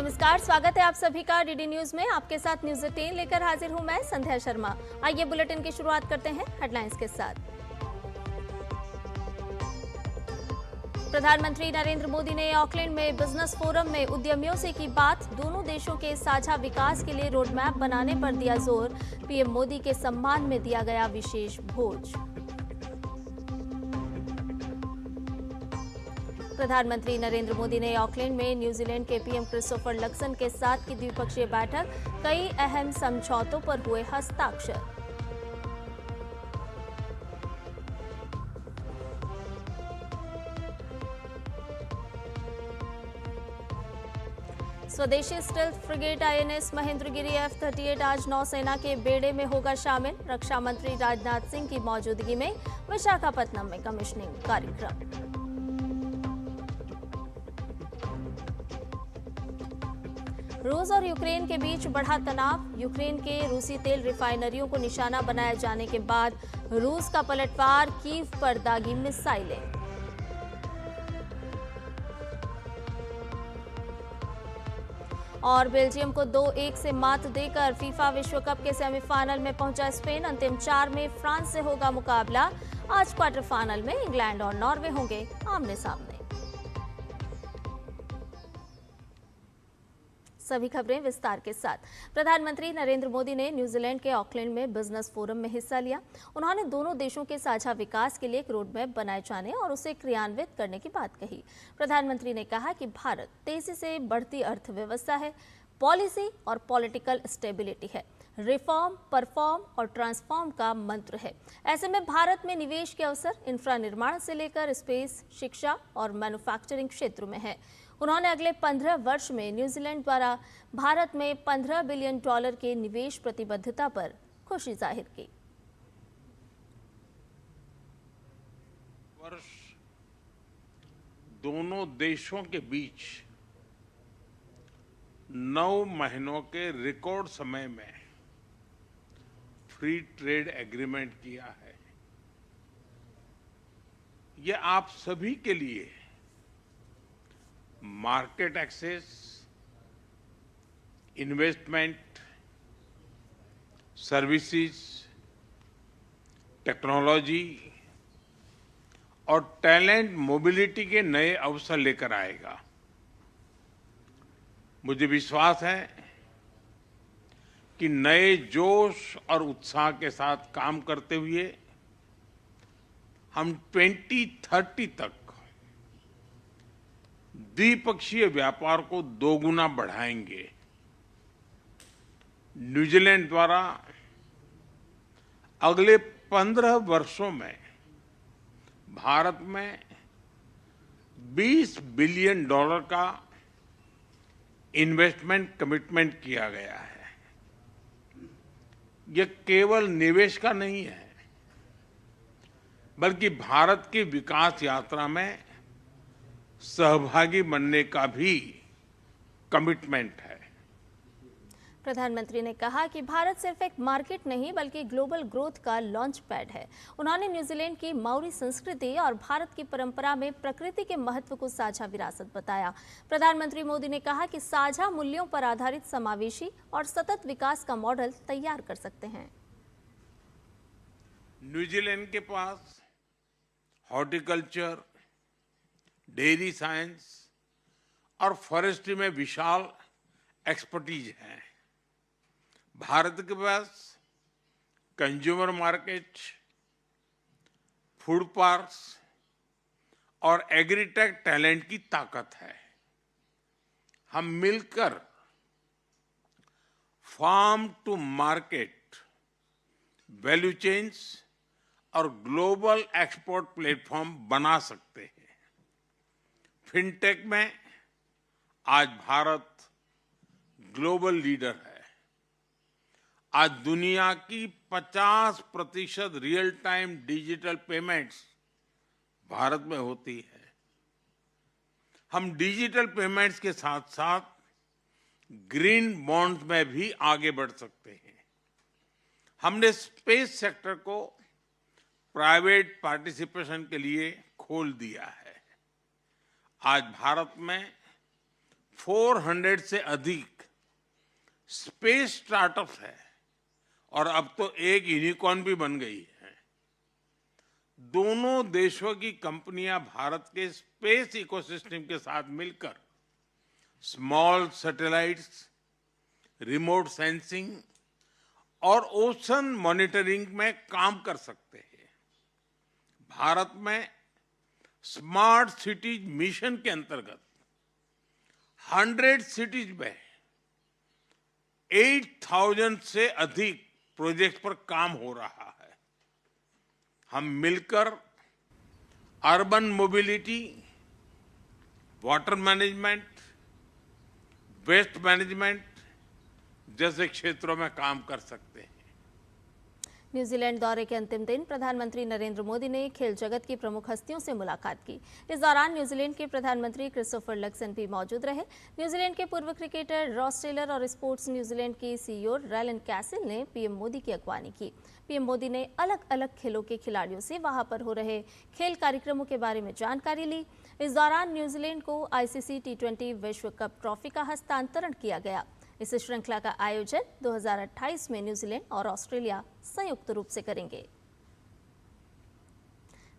नमस्कार, स्वागत है आप सभी का डीडी न्यूज में। आपके साथ न्यूज 10 लेकर हाजिर हूं मैं संध्या शर्मा। आइए बुलेटिन की शुरुआत करते हैं हेडलाइंस के साथ। प्रधानमंत्री नरेंद्र मोदी ने ऑकलैंड में बिजनेस फोरम में उद्यमियों से की बात। दोनों देशों के साझा विकास के लिए रोड मैप बनाने पर दिया जोर। पीएम मोदी के सम्मान में दिया गया विशेष भोज। प्रधानमंत्री नरेंद्र मोदी ने ऑकलैंड में न्यूजीलैंड के पीएम क्रिस्टोफर लक्सन के साथ की द्विपक्षीय बैठक। कई अहम समझौतों पर हुए हस्ताक्षर। स्वदेशी stealth frigate INS Mahendragiri F-38 आज नौसेना के बेड़े में होगा शामिल। रक्षा मंत्री राजनाथ सिंह की मौजूदगी में विशाखापत्तनम में कमिश्निंग कार्यक्रम। रूस और यूक्रेन के बीच बढ़ा तनाव। यूक्रेन के रूसी तेल रिफाइनरियों को निशाना बनाए जाने के बाद रूस का पलटवार। कीव पर दागी मिसाइलें। और बेल्जियम को 2-1 से मात देकर फीफा विश्व कप के सेमीफाइनल में पहुंचा स्पेन। अंतिम 4 में फ्रांस से होगा मुकाबला। आज क्वार्टर फाइनल में इंग्लैंड और नॉर्वे होंगे आमने सामने। सभी खबरें विस्तार के साथ। प्रधानमंत्री नरेंद्र मोदी ने न्यूजीलैंड के ऑकलैंड में बिजनेस फोरम में हिस्सा लिया। उन्होंने दोनों देशों के साझा विकास के लिए एक रोड मैप बनाए जाने और उसे क्रियान्वित करने की बात कही। प्रधानमंत्री ने कहा कि भारत तेजी से बढ़ती अर्थव्यवस्था है, पॉलिसी और पॉलिटिकल स्टेबिलिटी है, रिफॉर्म, परफॉर्म और ट्रांसफॉर्म का मंत्र है। ऐसे में भारत में निवेश के अवसर इंफ्रा निर्माण से लेकर स्पेस, शिक्षा और मैन्युफैक्चरिंग क्षेत्रों में है। उन्होंने अगले 15 वर्ष में न्यूजीलैंड द्वारा भारत में $15 बिलियन के निवेश प्रतिबद्धता पर खुशी जाहिर की। वर्ष दोनों देशों के बीच 9 महीनों के रिकॉर्ड समय में फ्री ट्रेड एग्रीमेंट किया है। ये आप सभी के लिए market access, investment, services, technology और टैलेंट मोबिलिटी के नए अवसर लेकर आएगा। मुझे विश्वास है कि नए जोश और उत्साह के साथ काम करते हुए हम 2030 तक द्विपक्षीय व्यापार को दोगुना बढ़ाएंगे। न्यूजीलैंड द्वारा अगले 15 वर्षों में भारत में $20 बिलियन का इन्वेस्टमेंट कमिटमेंट किया गया है। यह केवल निवेश का नहीं है, बल्कि भारत की विकास यात्रा में सहभागी बनने का भी कमिटमेंट है। प्रधानमंत्री ने कहा कि भारत सिर्फ एक मार्केट नहीं बल्कि ग्लोबल ग्रोथ का लॉन्च पैड है। उन्होंने न्यूजीलैंड की माओरी संस्कृति और भारत की परंपरा में प्रकृति के महत्व को साझा विरासत बताया। प्रधानमंत्री मोदी ने कहा कि साझा मूल्यों पर आधारित समावेशी और सतत विकास का मॉडल तैयार कर सकते हैं। न्यूजीलैंड के पास हॉर्टिकल्चर, डेयरी साइंस और फॉरेस्ट्री में विशाल एक्सपर्टीज है। भारत के पास कंज्यूमर मार्केट, फूड पार्क्स और एग्रीटेक टैलेंट की ताकत है। हम मिलकर farm to market, value chains और ग्लोबल एक्सपोर्ट प्लेटफॉर्म बना सकते हैं। फिनटेक में आज भारत ग्लोबल लीडर है। आज दुनिया की 50% real time digital payments Bharat में होती है। हम डिजिटल पेमेंट्स के साथ साथ ग्रीन बॉन्ड्स में भी आगे बढ़ सकते हैं। हमने स्पेस सेक्टर को प्राइवेट पार्टिसिपेशन के लिए खोल दिया है। आज भारत में 400 से अधिक स्पेस स्टार्टअप्स है और अब तो एक यूनिकॉर्न भी बन गई है। दोनों देशों की कंपनियां भारत के स्पेस इकोसिस्टम के साथ मिलकर स्मॉल सैटेलाइट्स, रिमोट सेंसिंग और ओशन मॉनिटरिंग में काम कर सकते हैं। भारत में स्मार्ट सिटीज मिशन के अंतर्गत 100 सिटीज में 8,000 से अधिक प्रोजेक्ट पर काम हो रहा है। हम मिलकर urban mobility, water management, waste management जैसे क्षेत्रों में काम कर सकते हैं। न्यूजीलैंड दौरे के अंतिम दिन प्रधानमंत्री नरेंद्र मोदी ने खेल जगत की प्रमुख हस्तियों से मुलाकात की। इस दौरान न्यूजीलैंड के प्रधानमंत्री क्रिस्टोफर लक्सन भी मौजूद रहे। न्यूजीलैंड के पूर्व क्रिकेटर रॉस टेलर और स्पोर्ट्स न्यूजीलैंड की सीईओ रैलन कैसिल ने पीएम मोदी की अगवानी की। पीएम मोदी ने अलग अलग खेलों के खिलाड़ियों से वहां पर हो रहे खेल कार्यक्रमों के बारे में जानकारी ली। इस दौरान न्यूजीलैंड को आईसीसी T20 विश्व कप ट्रॉफी का हस्तांतरण किया गया। इस श्रृंखला का आयोजन 2028 में न्यूजीलैंड और ऑस्ट्रेलिया संयुक्त रूप से करेंगे।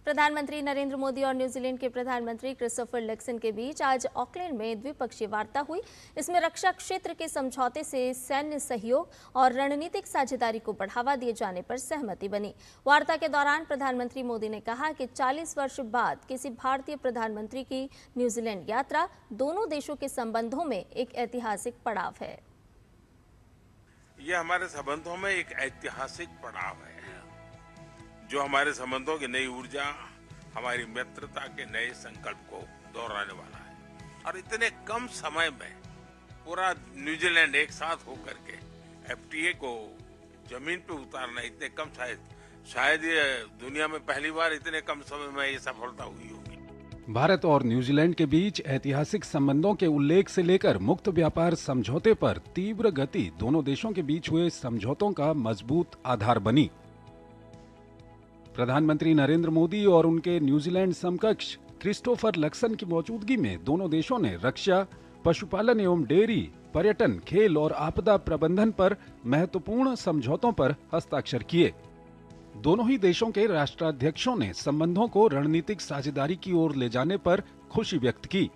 प्रधानमंत्री नरेंद्र मोदी और न्यूजीलैंड के प्रधानमंत्री क्रिस्टोफर लक्सन के बीच आज ऑकलैंड में द्विपक्षीय वार्ता हुई। इसमें रक्षा क्षेत्र के समझौते से सैन्य सहयोग और रणनीतिक साझेदारी को बढ़ावा दिए जाने पर सहमति बनी। वार्ता के दौरान प्रधानमंत्री मोदी ने कहा कि 40 वर्ष बाद किसी भारतीय प्रधानमंत्री की न्यूजीलैंड यात्रा दोनों देशों के संबंधों में एक ऐतिहासिक पड़ाव है। यह हमारे संबंधों में एक ऐतिहासिक पड़ाव है जो हमारे संबंधों की नई ऊर्जा, हमारी मित्रता के नए संकल्प को दोहराने वाला है। और इतने कम समय में पूरा न्यूजीलैंड एक साथ होकर के एफटीए को जमीन पे उतारना इतने कम, शायद ये दुनिया में पहली बार इतने कम समय में ये सफलता हुई होगी। भारत और न्यूजीलैंड के बीच ऐतिहासिक संबंधों के उल्लेख से लेकर मुक्त व्यापार समझौते पर तीव्र गति दोनों देशों के बीच हुए समझौतों का मजबूत आधार बनी। प्रधानमंत्री नरेंद्र मोदी और उनके न्यूजीलैंड समकक्ष क्रिस्टोफर लक्सन की मौजूदगी में दोनों देशों ने रक्षा, पशुपालन एवं डेयरी, पर्यटन, खेल और आपदा प्रबंधन पर महत्वपूर्ण समझौतों पर हस्ताक्षर किए। दोनों ही देशों के राष्ट्राध्यक्षों ने संबंधों को रणनीतिक साझेदारी की ओर ले जाने पर खुशी व्यक्त की।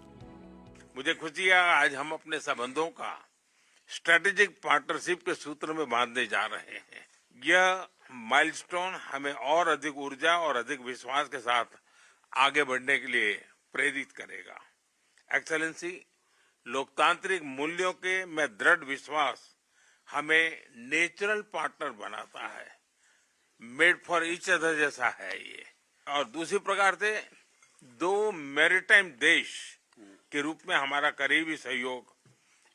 मुझे खुशी है आज हम अपने संबंधों का स्ट्रेटेजिक पार्टनरशिप के सूत्र में बांधने जा रहे हैं। यह माइलस्टोन हमें और अधिक ऊर्जा और अधिक विश्वास के साथ आगे बढ़ने के लिए प्रेरित करेगा। एक्सेलेंसी, लोकतांत्रिक मूल्यों के में दृढ़ विश्वास हमें नेचुरल पार्टनर बनाता है। मेड फॉर ईच अदर जैसा है ये। और दूसरी प्रकार से दो मैरीटाइम देश के रूप में हमारा करीबी सहयोग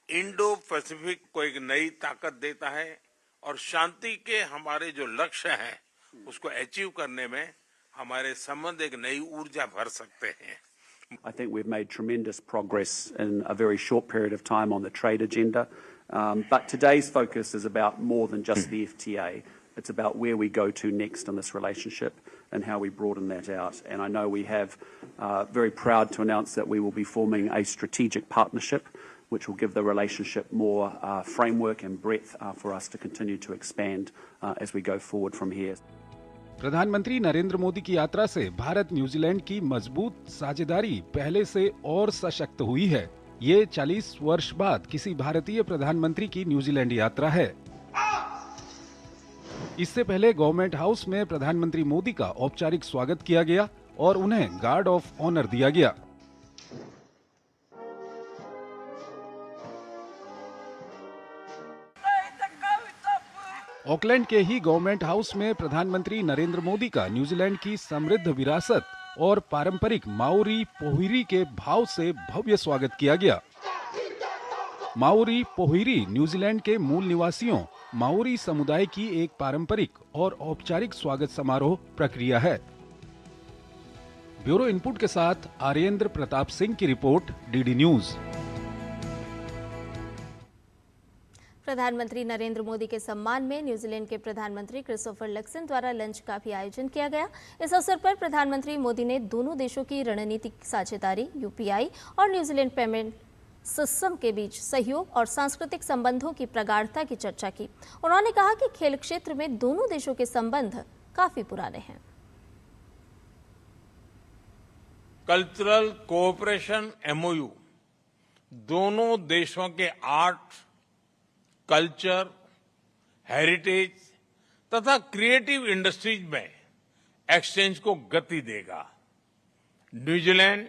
इंडो पैसिफिक को एक नई ताकत देता है और शांति के हमारे जो लक्ष्य हैं उसको अचीव करने में हमारे संबंध एक नई ऊर्जा भर सकते हैं। I think we've made tremendous progress in a very short period of time on the trade agenda, but today's focus is about more than just the FTA. It's about where we go to next in this relationship and how we broaden that out. And I know we have very proud to announce that we will be forming a strategic partnership which will give the relationship more framework and breadth for us to continue to expand as we go forward from here. प्रधानमंत्री नरेंद्र मोदी की यात्रा से Bharat New Zealand की मजबूत साझेदारी पहले से और सशक्त हुई है। ये 40 वर्ष बाद किसी भारतीय प्रधानमंत्री की न्यूजीलैंड यात्रा है। इससे पहले गवर्नमेंट हाउस में प्रधानमंत्री मोदी का औपचारिक स्वागत किया गया और उन्हें गार्ड ऑफ ऑनर दिया गया। ऑकलैंड के ही गवर्नमेंट हाउस में प्रधानमंत्री नरेंद्र मोदी का न्यूजीलैंड की समृद्ध विरासत और पारंपरिक माओरी पोहिरी के भाव से भव्य स्वागत किया गया। माओरी पोहिरी न्यूजीलैंड के मूल निवासियों माओरी समुदाय की एक पारंपरिक और औपचारिक स्वागत समारोह प्रक्रिया है। ब्यूरो इनपुट के साथ आर्येंद्र प्रताप सिंह की रिपोर्ट, डीडी न्यूज। प्रधानमंत्री नरेंद्र मोदी के सम्मान में न्यूजीलैंड के प्रधानमंत्री क्रिस्टोफर लक्सन द्वारा लंच का भी आयोजन किया गया। इस अवसर पर प्रधानमंत्री मोदी ने दोनों देशों की रणनीतिक साझेदारी, यूपीआई और न्यूजीलैंड पेमेंट सिस्टम के बीच सहयोग और सांस्कृतिक संबंधों की प्रगाढ़ता की चर्चा की। उन्होंने कहा कि खेल क्षेत्र में दोनों देशों के संबंध काफी पुराने हैं। कल्चरल कोऑपरेशन MOU दोनों देशों के आर्ट, कल्चर, हेरिटेज तथा क्रिएटिव इंडस्ट्रीज में एक्सचेंज को गति देगा। न्यूजीलैंड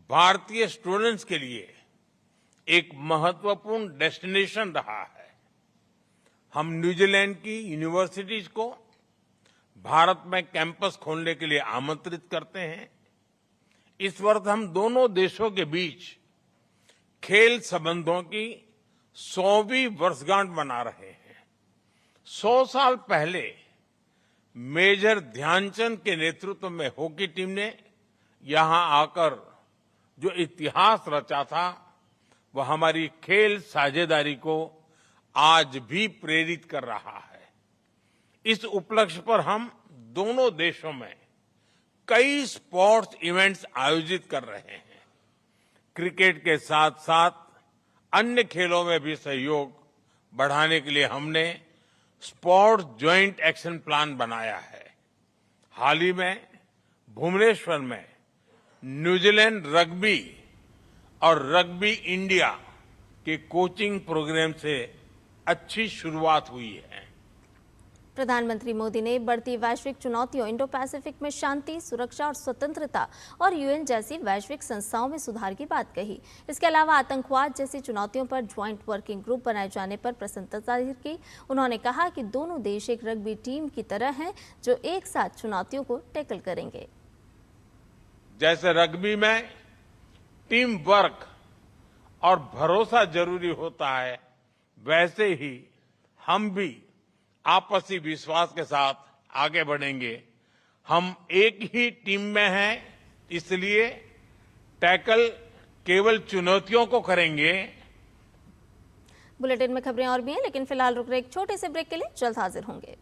भारतीय स्टूडेंट्स के लिए एक महत्वपूर्ण डेस्टिनेशन रहा है। हम न्यूजीलैंड की यूनिवर्सिटीज को भारत में कैंपस खोलने के लिए आमंत्रित करते हैं। इस वर्ष हम दोनों देशों के बीच खेल संबंधों की 100वीं वर्षगांठ मना रहे हैं। 100 साल पहले मेजर ध्यानचंद के नेतृत्व में हॉकी टीम ने यहां आकर जो इतिहास रचा था, वह हमारी खेल साझेदारी को आज भी प्रेरित कर रहा है। इस उपलक्ष्य पर हम दोनों देशों में कई स्पोर्ट्स इवेंट्स आयोजित कर रहे हैं। क्रिकेट के साथ साथ अन्य खेलों में भी सहयोग बढ़ाने के लिए हमने स्पोर्ट्स ज्वाइंट एक्शन प्लान बनाया है। हाल ही में भुवनेश्वर में न्यूजीलैंड रग्बी और रग्बी इंडिया के कोचिंग प्रोग्राम से अच्छी शुरुआत हुई है। प्रधानमंत्री मोदी ने बढ़ती वैश्विक चुनौतियों, इंडो पैसिफिक में शांति, सुरक्षा और स्वतंत्रता और UN जैसी वैश्विक संस्थाओं में सुधार की बात कही। इसके अलावा आतंकवाद जैसी चुनौतियों पर ज्वाइंट वर्किंग ग्रुप बनाए जाने पर प्रसन्नता जाहिर की। उन्होंने कहा कि दोनों देश एक रग्बी टीम की तरह हैं जो एक साथ चुनौतियों को टैकल करेंगे। जैसे रग्बी में टीम वर्क और भरोसा जरूरी होता है, वैसे ही हम भी आपसी विश्वास के साथ आगे बढ़ेंगे। हम एक ही टीम में हैं, इसलिए टैकल केवल चुनौतियों को करेंगे। बुलेटिन में खबरें और भी हैं, लेकिन फिलहाल रुक रहे एक छोटे से ब्रेक के लिए जल्द हाजिर होंगे।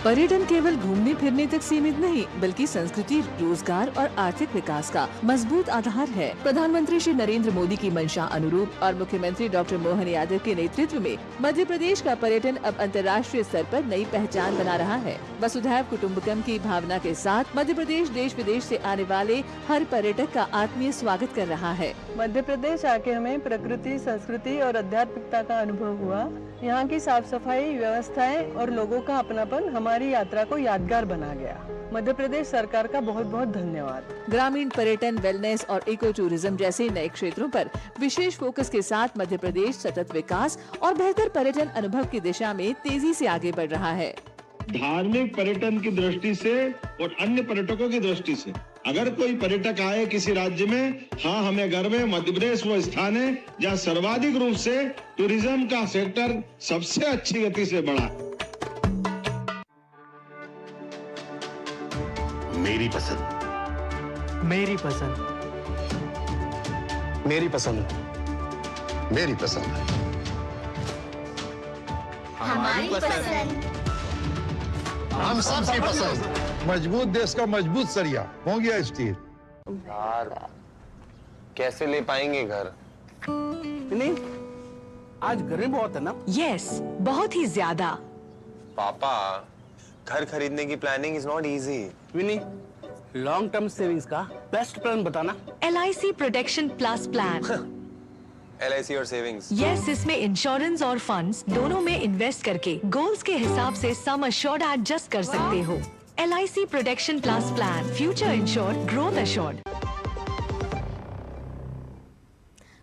पर्यटन केवल घूमने फिरने तक सीमित नहीं, बल्कि संस्कृति, रोजगार और आर्थिक विकास का मजबूत आधार है। प्रधानमंत्री श्री नरेंद्र मोदी की मंशा अनुरूप और मुख्यमंत्री डॉक्टर मोहन यादव के नेतृत्व में मध्य प्रदेश का पर्यटन अब अंतर्राष्ट्रीय स्तर पर नई पहचान बना रहा है। वसुधैव कुटुम्बकम की भावना के साथ मध्य प्रदेश देश विदेश से आने वाले हर पर्यटक का आत्मीय स्वागत कर रहा है। मध्य प्रदेश आके हमें प्रकृति, संस्कृति और आध्यात्मिकता का अनुभव हुआ। यहाँ की साफ सफाई, व्यवस्थाएं और लोगों का अपनापन हमारी यात्रा को यादगार बना गया। मध्य प्रदेश सरकार का बहुत बहुत धन्यवाद। ग्रामीण पर्यटन, वेलनेस और इको टूरिज्म जैसे नए क्षेत्रों पर विशेष फोकस के साथ मध्य प्रदेश सतत विकास और बेहतर पर्यटन अनुभव की दिशा में तेजी से आगे बढ़ रहा है। धार्मिक पर्यटन की दृष्टि से और अन्य पर्यटकों की दृष्टि से अगर कोई पर्यटक आए किसी राज्य में, हाँ हमें गर्व है, मध्य प्रदेश वो स्थान है जहाँ सर्वाधिक रूप से टूरिज्म का सेक्टर सबसे अच्छी गति से बढ़ा। मेरी पसंद, मेरी पसंद, मेरी पसंद, मेरी पसंद, हमारी पसंद, हम सबकी पसंद। मजबूत देश का मजबूत सरिया हो गया स्टील। यार कैसे ले पाएंगे घर? नहीं, आज गर्मी बहुत है ना? यस, बहुत ही ज्यादा। पापा, घर खरीदने की planning is not easy. Vinni, long term savings का बेस्ट प्लान बताना। LIC protection plus plan. LIC और सेविंग्स। यस, इसमें इंश्योरेंस और फंड्स दोनों में इन्वेस्ट करके गोल्स के हिसाब से सम अश्योर्ड एडजस्ट कर सकते हो। LIC protection plus plan, future insured, growth assured.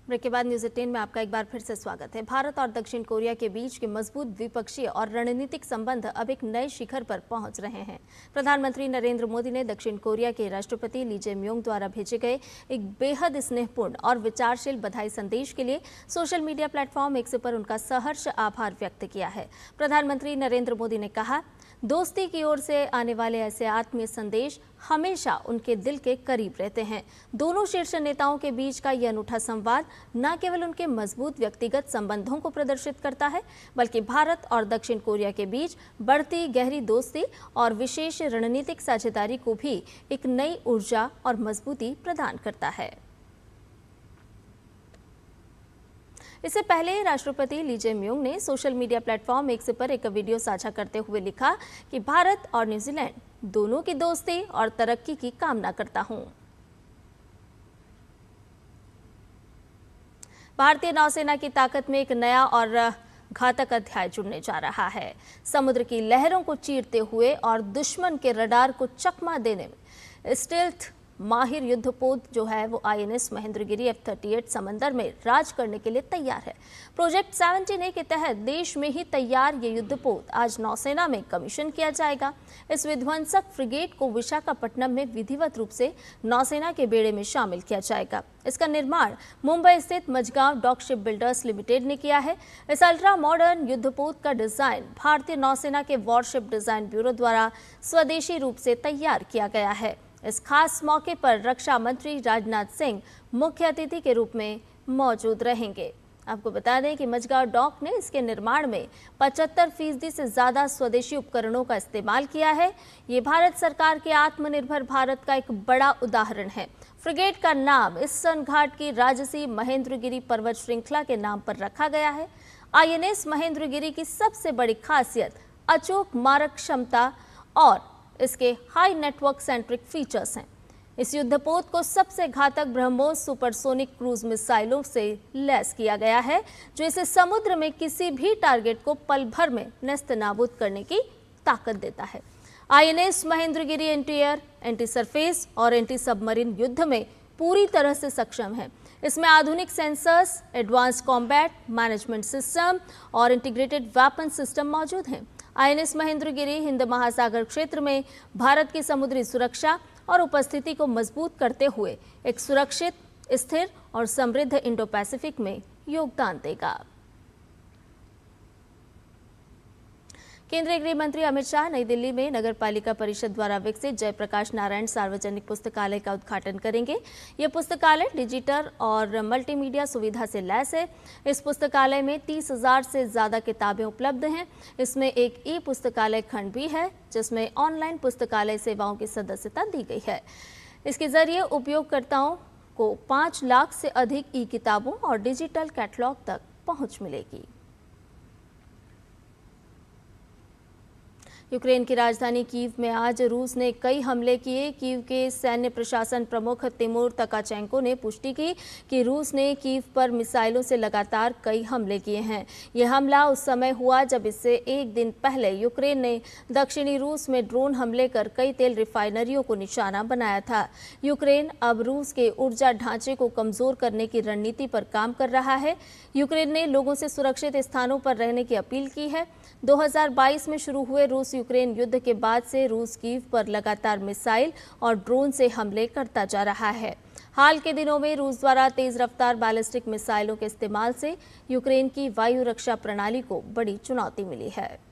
Break के बाद न्यूज 18 में आपका एक बार फिर से स्वागत है। भारत और दक्षिण कोरिया के बीच के मजबूत द्विपक्षीय और रणनीतिक संबंध अब एक नए शिखर पर पहुंच रहे हैं। प्रधानमंत्री नरेंद्र मोदी ने दक्षिण कोरिया के राष्ट्रपति ली जे-म्योंग द्वारा भेजे गए एक बेहद स्नेहपूर्ण और विचारशील बधाई संदेश के लिए सोशल मीडिया प्लेटफॉर्म एक्स पर उनका सहर्ष आभार व्यक्त किया है। प्रधानमंत्री नरेंद्र मोदी ने कहा, दोस्ती की ओर से आने वाले ऐसे आत्मीय संदेश हमेशा उनके दिल के करीब रहते हैं। दोनों शीर्ष नेताओं के बीच का यह अनूठा संवाद न केवल उनके मजबूत व्यक्तिगत संबंधों को प्रदर्शित करता है, बल्कि भारत और दक्षिण कोरिया के बीच बढ़ती गहरी दोस्ती और विशेष रणनीतिक साझेदारी को भी एक नई ऊर्जा और मजबूती प्रदान करता है। इससे पहले राष्ट्रपति ली जे-म्यूंग ने सोशल मीडिया प्लेटफॉर्म एक्स पर एक वीडियो साझा करते हुए लिखा कि भारत और न्यूजीलैंड दोनों की दोस्ती और तरक्की की कामना करता हूं। भारतीय नौसेना की ताकत में एक नया और घातक अध्याय जुड़ने जा रहा है। समुद्र की लहरों को चीरते हुए और दुश्मन के रडार को चकमा देने में स्टेल्थ माहिर युद्धपोत जो है वो INS महेंद्रगिरी F-38 समंदर में राज करने के लिए तैयार है। प्रोजेक्ट 17A के तहत देश में ही तैयार ये युद्धपोत आज नौसेना में कमीशन किया जाएगा। इस विध्वंसक फ्रिगेट को विशाखापट्टनम में विधिवत रूप से नौसेना के बेड़े में शामिल किया जाएगा। इसका निर्माण मुंबई स्थित Mazagon dock shipbuilders limited ने किया है। इस अल्ट्रा मॉडर्न युद्धपोत का डिजाइन भारतीय नौसेना के वॉरशिप डिजाइन ब्यूरो द्वारा स्वदेशी रूप से तैयार किया गया है। इस खास मौके पर रक्षा मंत्री राजनाथ सिंह मुख्य अतिथि के रूप में मौजूद रहेंगे। आपको बता दें कि मझगांव डॉक ने इसके निर्माण में 75% से ज्यादा स्वदेशी उपकरणों का इस्तेमाल किया है। ये भारत सरकार के आत्मनिर्भर भारत का एक बड़ा उदाहरण है। फ्रिगेट का नाम इस घाट की राजसी महेंद्रगिरी पर्वत श्रृंखला के नाम पर रखा गया है। INS महेंद्रगिरी की सबसे बड़ी खासियत अचूक मारक क्षमता और इसके हाई नेटवर्क सेंट्रिक फीचर्स हैं। इस युद्धपोत को सबसे घातक ब्रह्मोस सुपरसोनिक क्रूज मिसाइलों से लैस किया गया है, जो इसे समुद्र में किसी भी टारगेट को पल भर में नेस्त नाबूद करने की ताकत देता है। INS Mahendragiri anti air, anti surface और एंटी सबमरीन युद्ध में पूरी तरह से सक्षम है। इसमें आधुनिक sensors, advance combat management system और इंटीग्रेटेड वेपन सिस्टम मौजूद हैं। INS महेंद्रगिरी हिंद महासागर क्षेत्र में भारत की समुद्री सुरक्षा और उपस्थिति को मजबूत करते हुए एक सुरक्षित, स्थिर और समृद्ध इंडो पैसिफिक में योगदान देगा। केंद्रीय गृह मंत्री अमित शाह नई दिल्ली में नगर पालिका परिषद द्वारा विकसित जयप्रकाश नारायण सार्वजनिक पुस्तकालय का उद्घाटन करेंगे। यह पुस्तकालय डिजिटल और मल्टीमीडिया सुविधा से लैस है। इस पुस्तकालय में 30,000 से ज्यादा किताबें उपलब्ध हैं। इसमें एक ई पुस्तकालय खंड भी है, जिसमें ऑनलाइन पुस्तकालय सेवाओं की सदस्यता दी गई है। इसके जरिए उपयोगकर्ताओं को 5 लाख से अधिक ई किताबों और डिजिटल कैटलॉग तक पहुंच मिलेगी। यूक्रेन की राजधानी कीव में आज रूस ने कई हमले किए। कीव के सैन्य प्रशासन प्रमुख तिमोर तकाचेंको ने पुष्टि की कि रूस ने कीव पर मिसाइलों से लगातार कई हमले किए हैं। यह हमला उस समय हुआ जब इससे एक दिन पहले यूक्रेन ने दक्षिणी रूस में ड्रोन हमले कर कई तेल रिफाइनरियों को निशाना बनाया था। यूक्रेन अब रूस के ऊर्जा ढांचे को कमजोर करने की रणनीति पर काम कर रहा है। यूक्रेन ने लोगों से सुरक्षित स्थानों पर रहने की अपील की है। 2022 में शुरू हुए रूस यूक्रेन युद्ध के बाद से रूस कीव पर लगातार मिसाइल और ड्रोन से हमले करता जा रहा है। हाल के दिनों में रूस द्वारा तेज रफ्तार बैलिस्टिक मिसाइलों के इस्तेमाल से यूक्रेन की वायु रक्षा प्रणाली को बड़ी चुनौती मिली है।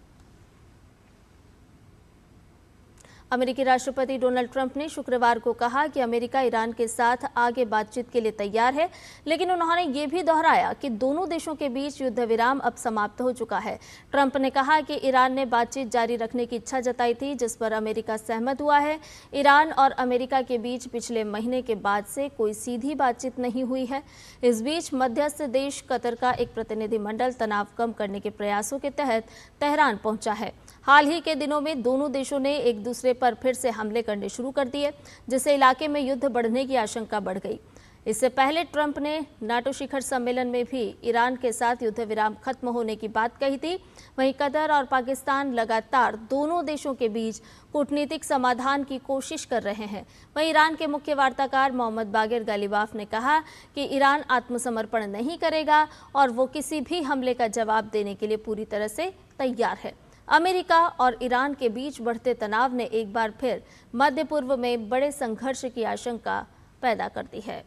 अमेरिकी राष्ट्रपति डोनाल्ड ट्रंप ने शुक्रवार को कहा कि अमेरिका ईरान के साथ आगे बातचीत के लिए तैयार है, लेकिन उन्होंने ये भी दोहराया कि दोनों देशों के बीच युद्ध विराम अब समाप्त हो चुका है। ट्रंप ने कहा कि ईरान ने बातचीत जारी रखने की इच्छा जताई थी, जिस पर अमेरिका सहमत हुआ है। ईरान और अमेरिका के बीच पिछले महीने के बाद से कोई सीधी बातचीत नहीं हुई है। इस बीच मध्यस्थ देश कतर का एक प्रतिनिधिमंडल तनाव कम करने के प्रयासों के तहत तेहरान पहुंचा है। हाल ही के दिनों में दोनों देशों ने एक दूसरे पर फिर से हमले करने शुरू कर दिए, जिससे इलाके में युद्ध बढ़ने की आशंका बढ़ गई। इससे पहले ट्रंप ने नाटो शिखर सम्मेलन में भी ईरान के साथ युद्ध विराम खत्म होने की बात कही थी। वहीं कतर और पाकिस्तान लगातार दोनों देशों के बीच कूटनीतिक समाधान की कोशिश कर रहे हैं। वहीं ईरान के मुख्य वार्ताकार मोहम्मद बागिर गालिबाफ ने कहा कि ईरान आत्मसमर्पण नहीं करेगा और वो किसी भी हमले का जवाब देने के लिए पूरी तरह से तैयार है। अमेरिका और ईरान के बीच बढ़ते तनाव ने एक बार फिर मध्य पूर्व में बड़े संघर्ष की आशंका पैदा कर दी है।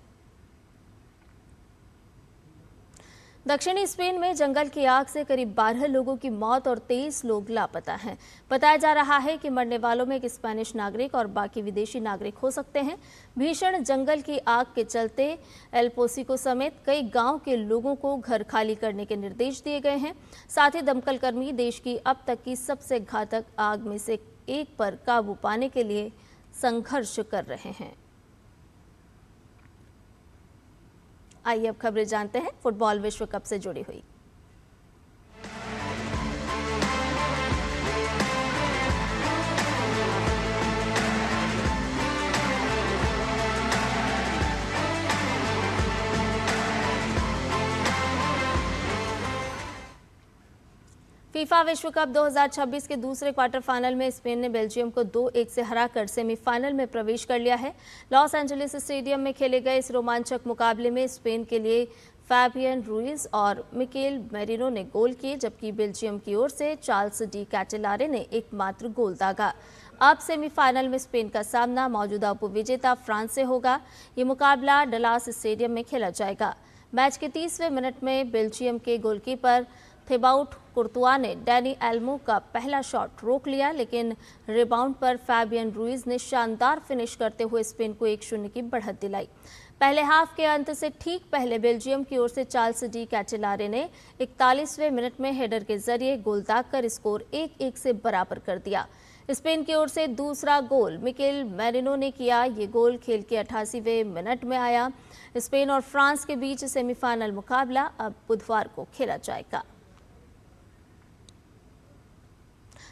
दक्षिणी स्पेन में जंगल की आग से करीब 12 लोगों की मौत और 23 लोग लापता हैं। बताया जा रहा है कि मरने वालों में एक स्पेनिश नागरिक और बाकी विदेशी नागरिक हो सकते हैं। भीषण जंगल की आग के चलते एल पोसिको समेत कई गांव के लोगों को घर खाली करने के निर्देश दिए गए हैं। साथ ही दमकल कर्मी देश की अब तक की सबसे घातक आग में से एक पर काबू पाने के लिए संघर्ष कर रहे हैं। आइए अब खबरें जानते हैं फुटबॉल विश्व कप से जुड़ी हुई। फीफा विश्व कप 2026 के दूसरे क्वार्टर फाइनल में स्पेन ने बेल्जियम को 2-1 से हराकर सेमीफाइनल में प्रवेश कर लिया है। लॉस एंजलिस स्टेडियम में खेले गए इस रोमांचक मुकाबले में स्पेन के लिए फैबियन रुइज और मिकेल मेरिनो ने गोल किए, जबकि बेल्जियम की ओर से चार्ल्स डी कैटेलारे ने एकमात्र गोल दागा। अब सेमीफाइनल में स्पेन का सामना मौजूदा उपविजेता फ्रांस से होगा। ये मुकाबला डलास स्टेडियम में खेला जाएगा। मैच के 30वें मिनट में बेल्जियम के गोलकीपर थिबाउट कुर्तुआ ने डैनी एल्मो का पहला शॉट रोक लिया, लेकिन रिबाउंड पर फैबियन रुइज ने शानदार फिनिश करते हुए स्पेन को 1-0 की बढ़त दिलाई। पहले हाफ के अंत से ठीक पहले बेल्जियम की ओर से चार्ल्स डी कैटेलारे ने 41वें मिनट में हेडर के जरिए गोल दागकर स्कोर 1-1 से बराबर कर दिया। स्पेन की ओर से दूसरा गोल मिकेल मेरिनो ने किया। ये गोल खेल के 88वें मिनट में आया। स्पेन और फ्रांस के बीच सेमीफाइनल मुकाबला अब बुधवार को खेला जाएगा।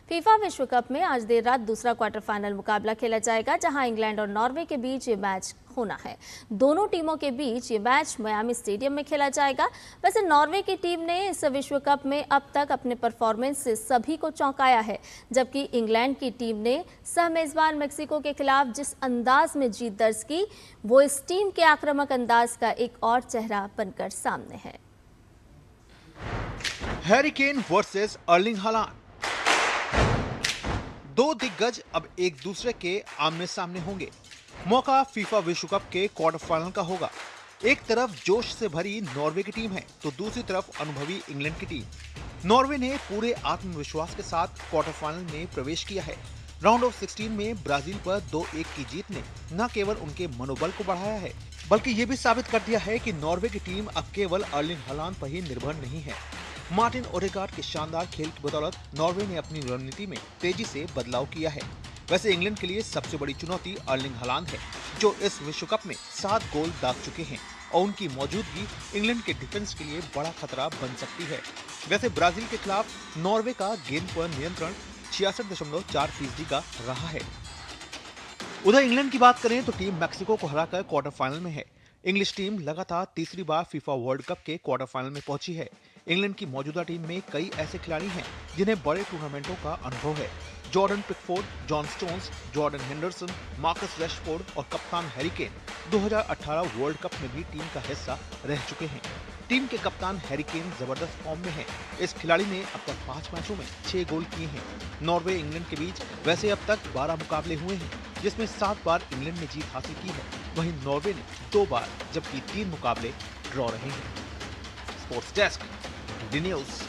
फीफा विश्व कप में आज देर रात दूसरा क्वार्टर फाइनल मुकाबला खेला जाएगा, जहां इंग्लैंड और नॉर्वे के बीच ये मैच होना है। दोनों टीमों के बीच ये मैच मियामी स्टेडियम में खेला जाएगा। वैसे नॉर्वे की टीम ने इस विश्व कप में अब तक अपने परफॉर्मेंस से सभी को चौंकाया है, जबकि इंग्लैंड की टीम ने सह मेजबान मेक्सिको के खिलाफ जिस अंदाज में जीत दर्ज की, वो इस टीम के आक्रामक अंदाज का एक और चेहरा बनकर सामने है। हैरी केन वर्सेस अर्लिंग हालांड, दो दिग्गज अब एक दूसरे के आमने सामने होंगे। मौका फीफा विश्व कप के क्वार्टर फाइनल का होगा। एक तरफ जोश से भरी नॉर्वे की टीम है, तो दूसरी तरफ अनुभवी इंग्लैंड की टीम। नॉर्वे ने पूरे आत्मविश्वास के साथ क्वार्टर फाइनल में प्रवेश किया है। राउंड ऑफ 16 में ब्राजील पर 2-1 की जीत ने न केवल उनके मनोबल को बढ़ाया है, बल्कि ये भी साबित कर दिया है कि नॉर्वे की टीम अब केवल अर्लिंग हालांड पर ही निर्भर नहीं है। मार्टिन ओडेगार्ड के शानदार खेल की बदौलत नॉर्वे ने अपनी रणनीति में तेजी से बदलाव किया है। वैसे इंग्लैंड के लिए सबसे बड़ी चुनौती अर्लिंग हालांड है, जो इस विश्व कप में 7 गोल दाग चुके हैं और उनकी मौजूदगी इंग्लैंड के डिफेंस के लिए बड़ा खतरा बन सकती है। वैसे ब्राजील के खिलाफ नॉर्वे का गेंद पर नियंत्रण 66.4% का रहा है। उधर इंग्लैंड की बात करें तो टीम मैक्सिको को हराकर क्वार्टर फाइनल में है। इंग्लिश टीम लगातार तीसरी बार फीफा वर्ल्ड कप के क्वार्टर फाइनल में पहुंची है। इंग्लैंड की मौजूदा टीम में कई ऐसे खिलाड़ी हैं जिन्हें बड़े टूर्नामेंटों का अनुभव है। Jordan Pickford, John stones, Jordan Henderson, Marcus Rashford और कप्तान हैरी केन 2018 वर्ल्ड कप में भी टीम का हिस्सा रह चुके हैं। टीम के कप्तान हैरी केन जबरदस्त फॉर्म में हैं। इस खिलाड़ी ने अब तक 5 मैचों में 6 गोल किए हैं। नॉर्वे इंग्लैंड के बीच वैसे अब तक 12 मुकाबले हुए हैं, जिसमें 7 बार इंग्लैंड ने जीत हासिल की है, वहीं नॉर्वे ने 2 बार, जबकि 3 मुकाबले ड्रॉ रहे हैं। Sports desk, D news.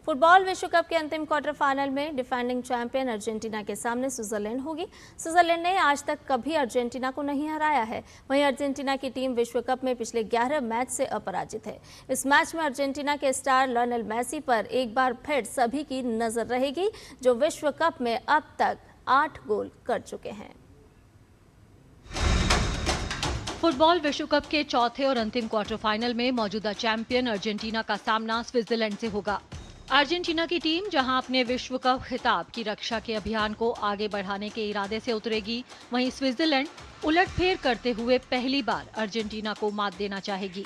Football विश्व कप के अंतिम क्वार्टर फाइनल में डिफेंडिंग चैंपियन अर्जेंटीना के सामने स्विट्जरलैंड होगी। स्विट्जरलैंड ने आज तक कभी अर्जेंटीना को नहीं हराया है। वहीं अर्जेंटीना की टीम विश्व कप में पिछले 11 मैच से अपराजित है। इस मैच में अर्जेंटीना के स्टार लियोनेल मेसी पर एक बार फिर सभी की नजर रहेगी, जो विश्व कप में अब तक 8 गोल कर चुके हैं। फुटबॉल विश्व कप के चौथे और अंतिम क्वार्टर फाइनल में मौजूदा चैंपियन अर्जेंटीना का सामना स्विट्जरलैंड से होगा। अर्जेंटीना की टीम जहां अपने विश्व कप खिताब की रक्षा के अभियान को आगे बढ़ाने के इरादे से उतरेगी, वहीं स्विट्जरलैंड उलटफेर करते हुए पहली बार अर्जेंटीना को मात देना चाहेगी।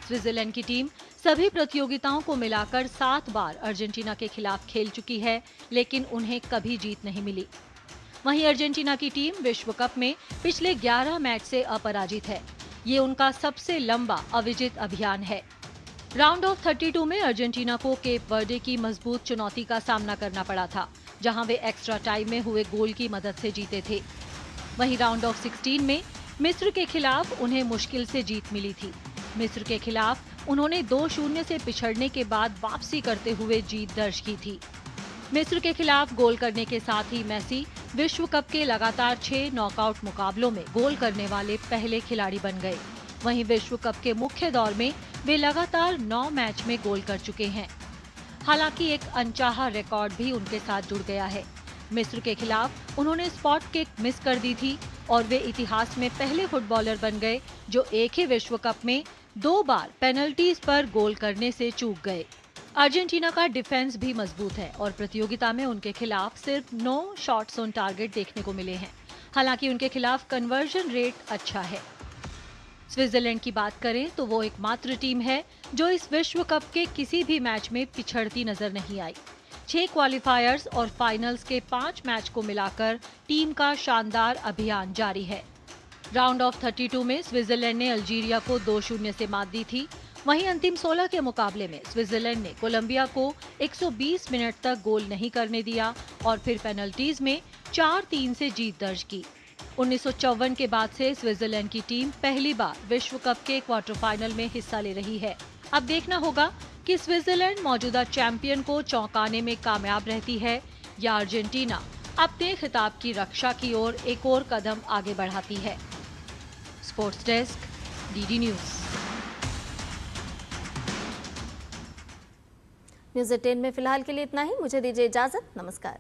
स्विट्जरलैंड की टीम सभी प्रतियोगिताओं को मिलाकर 7 बार अर्जेंटीना के खिलाफ खेल चुकी है, लेकिन उन्हें कभी जीत नहीं मिली। वहीं अर्जेंटीना की टीम विश्व कप में पिछले 11 मैच से अपराजित है। ये उनका सबसे लंबा अविजित अभियान है। राउंड ऑफ 32 में अर्जेंटीना को केप वर्डे की मजबूत चुनौती का सामना करना पड़ा था, जहां वे एक्स्ट्रा टाइम में हुए गोल की मदद से जीते थे। वहीं राउंड ऑफ 16 में मिस्र के खिलाफ उन्हें मुश्किल से जीत मिली थी। मिस्र के खिलाफ उन्होंने 2-0 से पिछड़ने के बाद वापसी करते हुए जीत दर्ज की थी। मिस्र के खिलाफ गोल करने के साथ ही मेसी विश्व कप के लगातार 6 नॉकआउट मुकाबलों में गोल करने वाले पहले खिलाड़ी बन गए। वहीं विश्व कप के मुख्य दौर में वे लगातार 9 मैच में गोल कर चुके हैं। हालांकि एक अनचाहा रिकॉर्ड भी उनके साथ जुड़ गया है। मिस्र के खिलाफ उन्होंने स्पॉट किक मिस कर दी थी और वे इतिहास में पहले फुटबॉलर बन गए जो एक ही विश्व कप में 2 बार पेनल्टीज पर गोल करने से चूक गए। अर्जेंटीना का डिफेंस भी मजबूत है और प्रतियोगिता में उनके खिलाफ सिर्फ 9 शॉट्स ऑन टारगेट देखने को मिले हैं। हालांकि उनके खिलाफ कन्वर्जन रेट अच्छा है। स्विट्जरलैंड की बात करें तो वो एकमात्र टीम है जो इस विश्व कप के किसी भी मैच में पिछड़ती नजर नहीं आई। 6 क्वालिफायर्स और फाइनल्स के 5 मैच को मिलाकर टीम का शानदार अभियान जारी है। राउंड ऑफ 32 में स्विट्जरलैंड ने अल्जीरिया को 2-0 से मात दी थी। वहीं अंतिम 16 के मुकाबले में स्विट्जरलैंड ने कोलंबिया को 120 मिनट तक गोल नहीं करने दिया और फिर पेनल्टीज में 4-3 से जीत दर्ज की। 1954 के बाद से स्विट्जरलैंड की टीम पहली बार विश्व कप के क्वार्टर फाइनल में हिस्सा ले रही है। अब देखना होगा कि स्विट्जरलैंड मौजूदा चैंपियन को चौंकाने में कामयाब रहती है या अर्जेंटीना अपने खिताब की रक्षा की ओर एक और कदम आगे बढ़ाती है। Sports desk, DD news. News 18 में फिलहाल के लिए इतना ही। मुझे दीजिए इजाजत। नमस्कार।